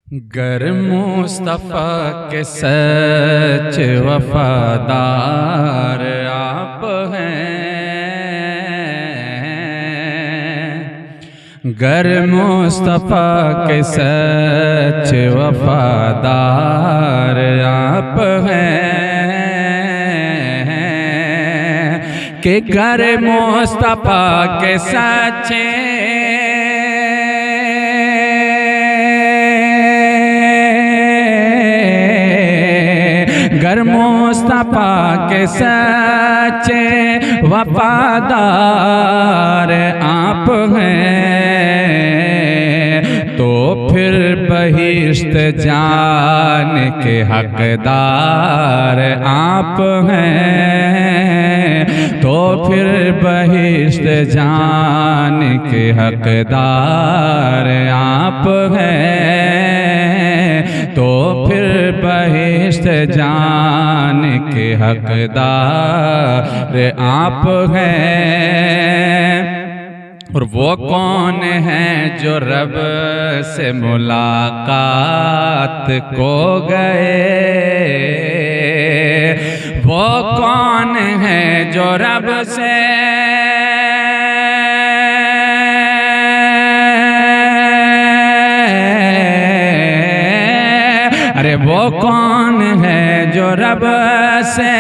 गर मुस्तफ़ा के सच वफादार आप हैं। गर मुस्तफ़ा के सच वफादार आप हैं कि गर मुस्तफ़ा के सच्चे गर मुस्तफ़ा के सच्चे वफादार आप हैं, तो फिर बहिश्त जान के हकदार आप हैं, तो फिर बहिश्त जान के हकदार आप हैं, तो फिर बहिश्त जान के हकदार आप हैं। और वो कौन है जो रब से मुलाकात को गए, वो कौन है जो रब से वो कौन है जो रब से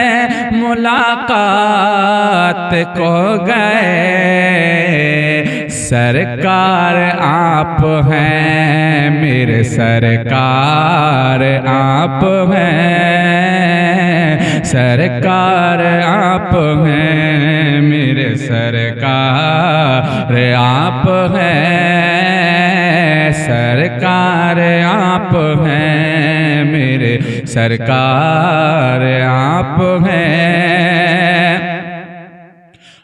मुलाकात को गए। सरकार आप हैं, मेरे सरकार आप हैं, सरकार आप हैं, मेरे सरकार आप हैं, सरकार आप हैं, मेरे सरकार आप हैं।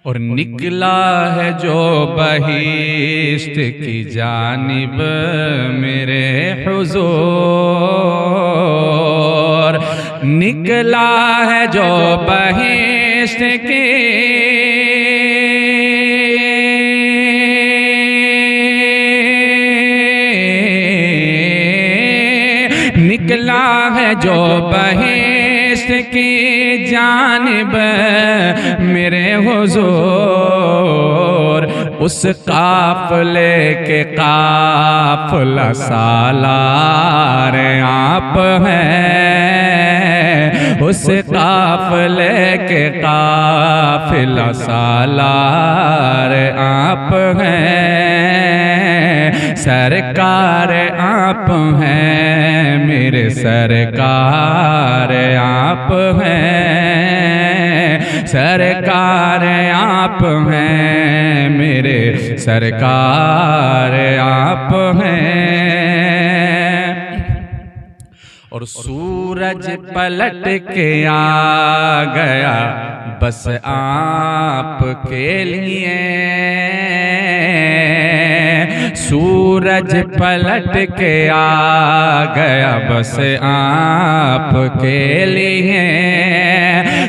और निकला है जो बहिश्त की जानिब मेरे हुजूर, निकला है जो बहिश्त की निकला है जो बहिश्त की जानिब मेरे हुजूर, उस काफ़िले के काफ़िला सालार आप हैं, उस काफ़िले के काफ़िला सालार आप हैं, सरकार आप हैं, मेरे सरकार आप हैं, सरकार आप हैं, मेरे सरकार आप हैं। और सूरज पलट के आ गया बस आपके लिए, सूरज पलट के आ गया बस आपके लिए,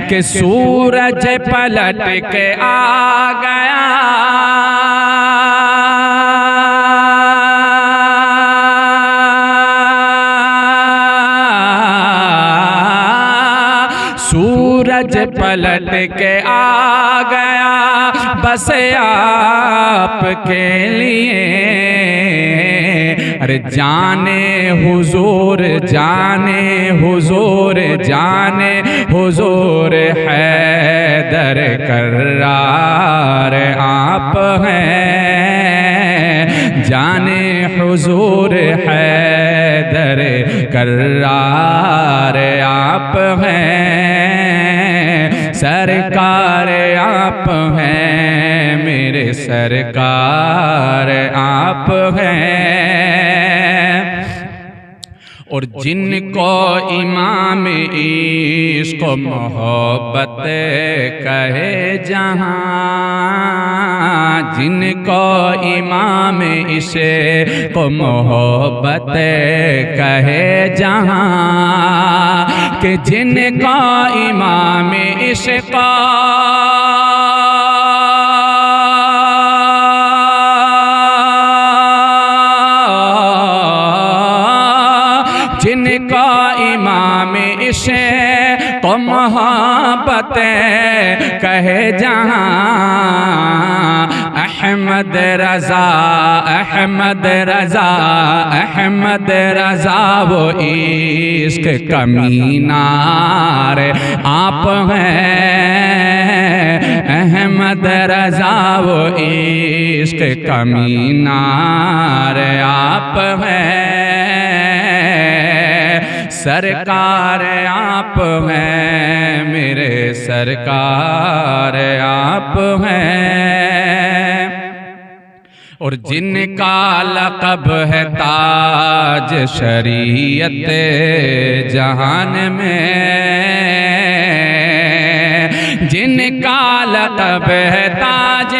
कि सूरज पलट के आ गया सूरज पलट के आ गया बस आपके लिए। अरे जाने हुजूर, जाने हुजूर, जाने हुजूर हैदर कर्रार आप हैं, जाने हुजूर हैदर कर्रार आप हैं, सरकार आप हैं, मेरे सरकार आप हैं। और जिनको इमाम इश्क मोहब्बत कहे जहाँ, जिनको इमाम इश्क मोहब्बत कहे जहाँ, कि जिनको इमाम इश्क जिनका इमाम इशे तो मोहब्बत कहे जहां, अहमद रजा अहमद रजा अहमद रजा वो इश्क कमीनार आप हैं, अहमद रजा वो इश्क कमीनार आप हैं, सरकार आप हैं मेरे सरकार आप हैं। और जिनका लक़ब है ताज शरीयत जहान में, जिनका लक़ब है ताज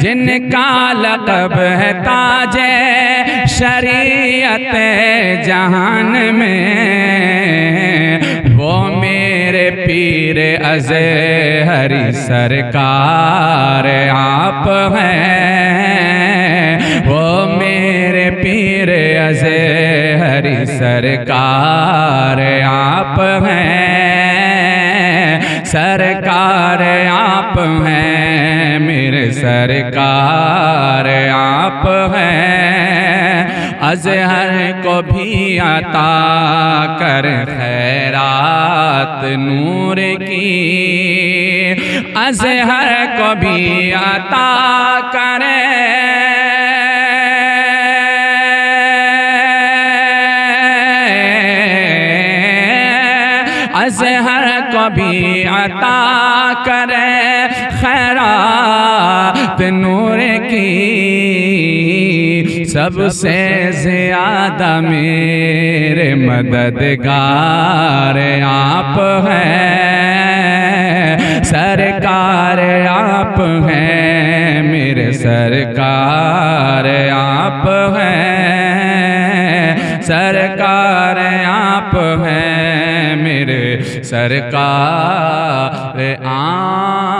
जिनका लक़ब है ताज शरीयत जहान में, वो मेरे पीर अज़हरी सरकार आप हैं, वो मेरे पीर अज़हरी सरकार आप हैं, सरकार आप हैं मेरे सरकार आप हैं। अज़हर को भी अता कर खैरात नूर की, अज़हर को भी अता करे, अज़हर को भी अता करे खैरात नूर की। सबसे ज़्यादा मेरे मददगार आप हैं, सरकार आप हैं मेरे सरकार आप हैं, सरकार आप हैं मेरे सरकार आप